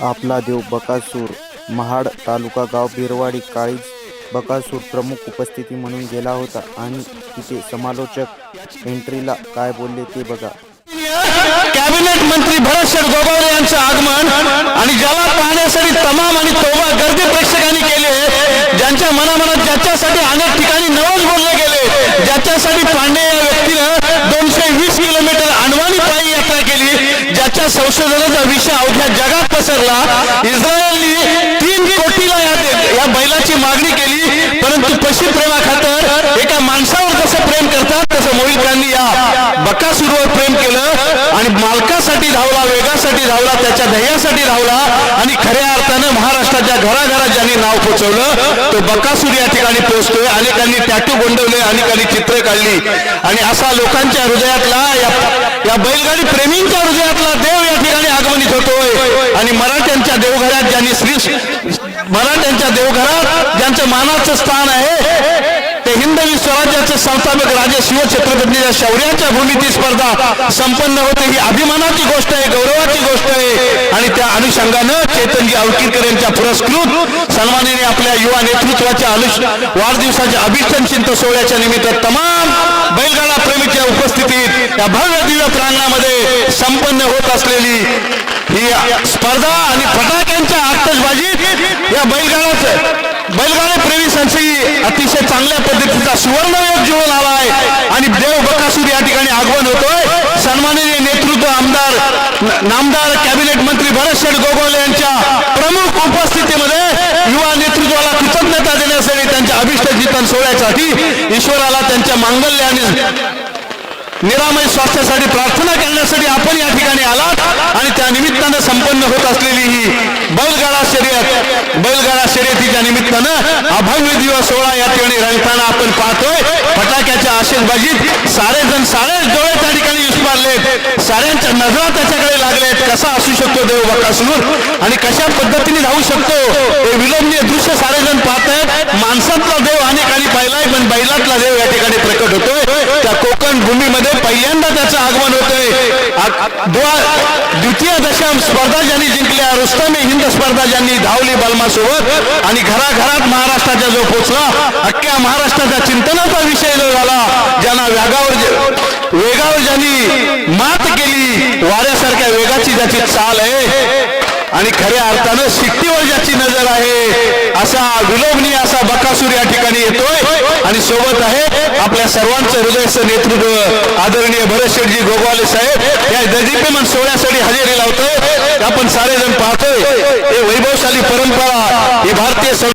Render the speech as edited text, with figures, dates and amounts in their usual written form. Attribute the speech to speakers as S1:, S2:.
S1: आपला देव बकासूर महाड तालुका गाव बिरवाडी काळीज बकासूर प्रमुख उपस्थिती म्हणून गेला होता आणि तिथे समालोचक एंट्रीला काय बोलले ते बघा।
S2: कॅबिनेट मंत्री भरत शेठ गोगावले यांचे आगमन आणि ज्याला पाहण्यासाठी तमाम आणि तोबा गर्दी प्रेक्षकांनी केले, ज्यांच्या मनामनात ज्याच्यासाठी अनेक ठिकाणी नवस बोलले गेले, ज्याच्यासाठी पांडे या व्यक्तीने 220 किलोमीटर अनवाणी पायी यात्रा केली, ज्याच्या संशोधनाचा विषय अवघ्या जगात पसरला। इस्रायलने 3 कोटीला या बैलाची मागणी केली, परंतु पशुप्रेमाखातर एका माणसावर जसं प्रेम करतात तसं मोहितरांनी या बकासूरवर प्रेम केलं आणि मालकासाठी धावला, वेगासाठी धावला, त्याच्या ध्येयासाठी धावला आणि खऱ्या अर्थानं महाराष्ट्राच्या घराघरात ज्यांनी नाव पोचवलं तो बकासूर या ठिकाणी पोहोचतोय। अनेकांनी टॅटू गोंडवले, अनेकांनी चित्र काढली आणि असा लोकांच्या हृदयातला या बैलगाडी प्रेमींच्या हृदयातला देव या ठिकाणी आगमनित होतोय। आणि मराठ्यांच्या देवघरात मराठ्यांच्या देवघरात ज्यांचं मानाचं स्थान आहे ते हिंदवी स्वराज्याचे संस्थापक राजे शिवछत्रपतींच्या शौर्याच्या भूमीची स्पर्धा संपन्न होते, ही अभिमानाची गोष्ट आहे, गौरवाची गोष्ट आहे। आणि त्या अनुषंगानं चेतनजी अवकीरकर यांच्या पुरस्कृत सन्मानाने आपल्या युवा नेतृत्वाच्या वाढदिवसाच्या अभिष्टचिंतन सोहळ्याच्या निमित्त तमाम बैलगाडा प्रेमीच्या उपस्थितीत या भव्य दिव्य प्रांगणामध्ये संपन्न होत असलेली ही स्पर्धा आणि फटाक्यांच्या आतषबाजीत या बैलगाडा प्रेमी संस्थेची अतिशय चांगल्या पद्धतीचा सुवर्णयोग जुळून आला आहे आणि देव बकासूर या ठिकाणी आगमन होतोय। सन्माननीय नेतृत्व नामदार कॅबिनेट मंत्री भरत शेठ गोगावले यांच्या प्रमुख उपस्थितीमध्ये युवा नेतृत्वाला कृतज्ञता देण्यासाठी, त्यांच्या अभिष्टचिंतन सोहळ्यासाठी ईश्वराला त्यांच्या मांगल्य आणि निरामय स्वास्थ्यासाठी प्रार्थना करण्यासाठी आपण या ठिकाणी आलात आणि त्या निमित्तानं संपन्न होत असलेली ही बैलगाडा शर्यतीच्या निमित्तानं हा भव्य दिवस सोहळा या ठिकाणी रंगताना आपण पाहतोय। फटाक्याच्या आशेषबाजीत सारे डोळे त्या ठिकाणी विस्फारलेत, साऱ्यांच्या नजरा त्याच्याकडे लागलेत। कसा असू शकतो देव बकासूर आणि कशा पद्धतीने धावू शकतो हे विलोभनीय दृश्य सारेजण पाहतायत। माणसातला देव अनेकांनी पाहिलाय, पण बैलातला देव या ठिकाणी प्रकट होतोय। त्या कोकण भूमीमध्ये पहिल्यांदा त्याचं आगमन होतंय। द्वितीय दशम स्पर्धा ज्यांनी जिंकल्या, रुस्तमे हिंद स्पर्धा ज्यांनी धावली बलमासोबत आणि घराघरात महाराष्ट्राच्या जो पोचला, अख्ख्या महाराष्ट्राच्या चिंतनाचा विषय जो झाला, ज्यांना वेगावर ज्यांनी मात केली, वाऱ्यासारख्या वेगाची ज्याची चाल आहे आणि खऱ्या अर्थानं शिट्टीवर ज्याची नजर आहे, असा विलोभनीय असा बकासूर या ठिकाणी येतोय आणि सोबत आहे आपल्या सर्वांचं हृदयचं नेतृत्व आदरणीय भरत शेठजी गोगावले साहेब या दीप्यमान सोहळ्यासाठी हजेरी लावतोय। आपण सारेजण पाहतोय हे वैभवशाली परंपरा ही भारतीय